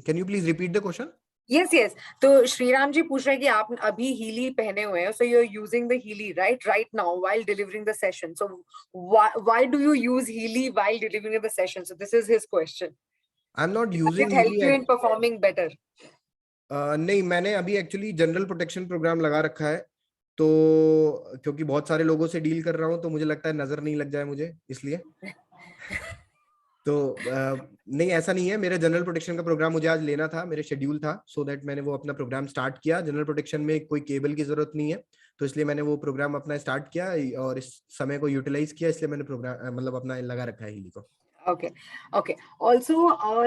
S1: can you please repeat the question?
S2: Yes, तो श्रीराम जी पूछ रहे हैं कि आप अभी हीली पहने हुए हैं, so you are using the Healy right now while delivering the session. So why do you use Healy while delivering the session? So this is his question.
S1: I am not
S2: Does
S1: using
S2: it help you in performing better?
S1: नहीं, मैंने अभी actually general protection programme लगा रखा है, तो क्योंकि बहुत सारे लोगों से डील कर रहा हूँ तो मुझे लगता है नजर नहीं लग जाए मुझे, इसलिए। तो नहीं, ऐसा नहीं है। मेरे जनरल प्रोटेक्शन का प्रोग्राम मुझे आज लेना था, मेरे शेड्यूल था, सो दैट मैंने वो अपना प्रोग्राम स्टार्ट किया। जनरल प्रोटेक्शन में कोई केबल की जरूरत नहीं है, तो इसलिए मैंने वो प्रोग्राम अपना स्टार्ट किया और इस समय को यूटिलाइज किया, इसलिए मैंने प्रोग्राम मतलब अपना लगा रखा है हीली को।
S2: Okay. Also,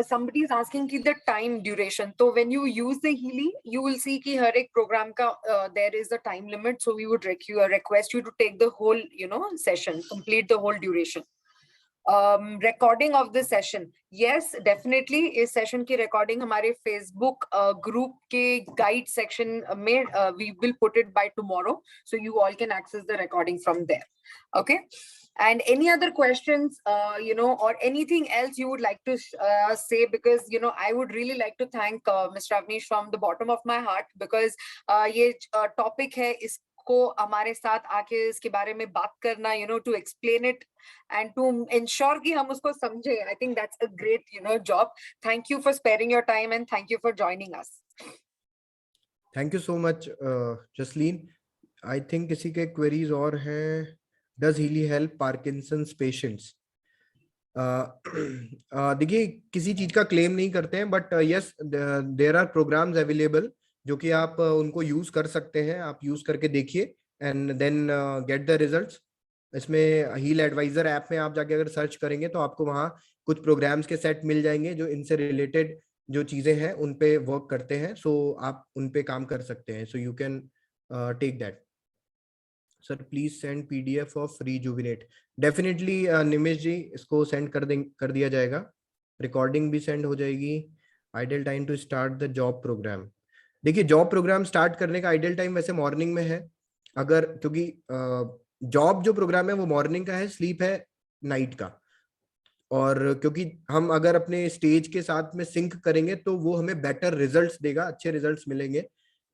S2: somebody is asking ki the time duration. So when you use the Healy, you will see ki har ek program ka there is a time limit. So we would request you to take the whole session, complete the whole duration. Recording of the session, yes, definitely इस session की recording हमारे Facebook group के guide section में we will put it by tomorrow, so you all can access the recording from there. Okay. And any other questions, or anything else you would like to say? Because I would really like to thank Mr. Avnish from the bottom of my heart, because ये topic है, इसको हमारे साथ आके इसके बारे में बात करना, to explain it and to ensure कि हम उसको समझे. I think that's a great job. Thank you for sparing your time and thank you for joining us.
S1: Thank you so much Jasleen. I think किसी के क्वेरीज और हैं। Does Healy help Parkinson's patients? देखिए, किसी चीज का क्लेम नहीं करते हैं, but yes, there are programmes available जो कि आप उनको यूज कर सकते हैं। आप यूज करके देखिए and then get the results. इसमें हील एडवाइजर ऐप में आप जाके अगर सर्च करेंगे तो आपको वहाँ कुछ प्रोग्राम्स के सेट मिल जाएंगे जो इनसे रिलेटेड जो चीजें हैं उन पे वर्क करते हैं। सो आप उन पे काम कर सकते हैं। So you can take that. Sir please send PDF of rejuvenate. Definitely Nimesh ji, इसको सेंड कर दिया जाएगा। रिकॉर्डिंग भी सेंड हो जाएगी। Ideal time to start the job programme. देखिए, जॉब प्रोग्राम स्टार्ट करने का आइडियल टाइम वैसे मॉर्निंग में है, अगर क्योंकि जॉब जो प्रोग्राम है वो मॉर्निंग का है, स्लीप है नाइट का। और क्योंकि हम अगर अपने स्टेज के साथ में सिंक करेंगे तो वो हमें बेटर रिजल्ट्स देगा, अच्छे रिजल्ट्स मिलेंगे।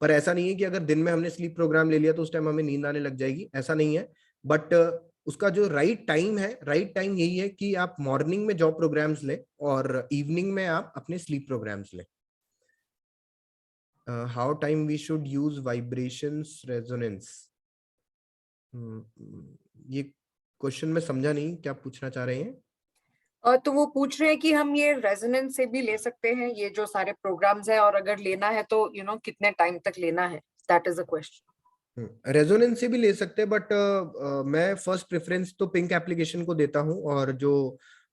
S1: पर ऐसा नहीं है कि अगर दिन में हमने स्लीप प्रोग्राम ले लिया तो उस टाइम हमें नींद आने लग जाएगी, ऐसा नहीं है। बट उसका जो राइट टाइम है, राइट टाइम यही है कि आप मॉर्निंग में जॉब प्रोग्राम्स लें और इवनिंग में आप अपने स्लीप प्रोग्राम्स लें। how time we should use vibrations resonance. ये क्वेश्चन मैं समझा नहीं, क्या पूछना चाह रहे हैं?
S2: तो वो पूछ रहे हैं कि हम ये रेजोनेंस से भी ले सकते हैं ये जो सारे प्रोग्राम्स है, और अगर लेना है तो कितने टाइम तक लेना है, that is a question.
S1: Resonance से भी ले सकते हैं, बट मैं फर्स्ट प्रेफरेंस तो पिंक एप्लीकेशन को देता हूँ, और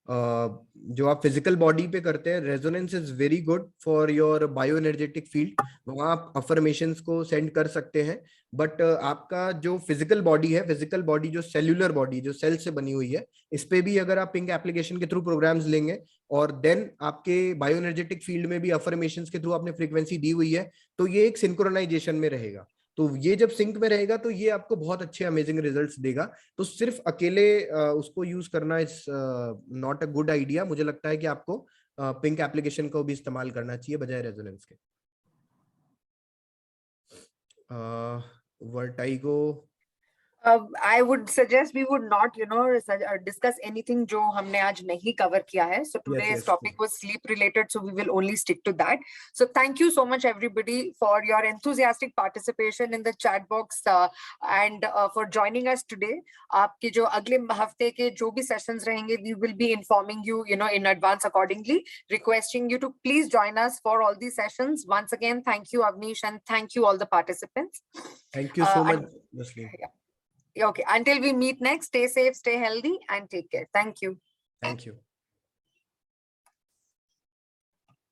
S1: जो आप फिजिकल बॉडी पे करते हैं, resonance is very good for your bio energetic field. वहां आप अफर्मेशंस को सेंड कर सकते हैं, बट आपका जो फिजिकल बॉडी है, फिजिकल बॉडी जो सेल्यूलर बॉडी जो सेल से बनी हुई है, इस पे भी अगर आप पिंक एप्लीकेशन के थ्रू प्रोग्राम्स लेंगे, और देन आपके बायो एनर्जेटिक फील्ड में भी अफर्मेशंस के थ्रू आपने फ्रीक्वेंसी दी हुई है, तो ये एक सिंक्रोनाइजेशन में रहेगा. तो ये जब सिंक में रहेगा तो ये आपको बहुत अच्छे अमेजिंग रिजल्ट्स देगा. तो सिर्फ अकेले उसको यूज करना is not a good idea. मुझे लगता है कि आपको पिंक एप्लीकेशन को भी इस्तेमाल करना चाहिए बजाय रेजोनेंस के. Vertigo,
S2: I would suggest we would not, discuss anything जो हमने आज नहीं cover किया है. So today's
S1: yes.
S2: topic was sleep related, so we will only stick to that. So thank you so much everybody for your enthusiastic participation in the chat box and for joining us today. आपके जो अगले हफ्ते के जो भी sessions रहेंगे, we will be informing you, in advance accordingly, requesting you to please join us for all these sessions. Once again, thank you Avnish, and thank you all the participants.
S1: Thank you so much, Jasleen.
S2: Yeah. Okay, until we meet next, stay safe, stay healthy, and take care. Thank you.
S1: Thank you.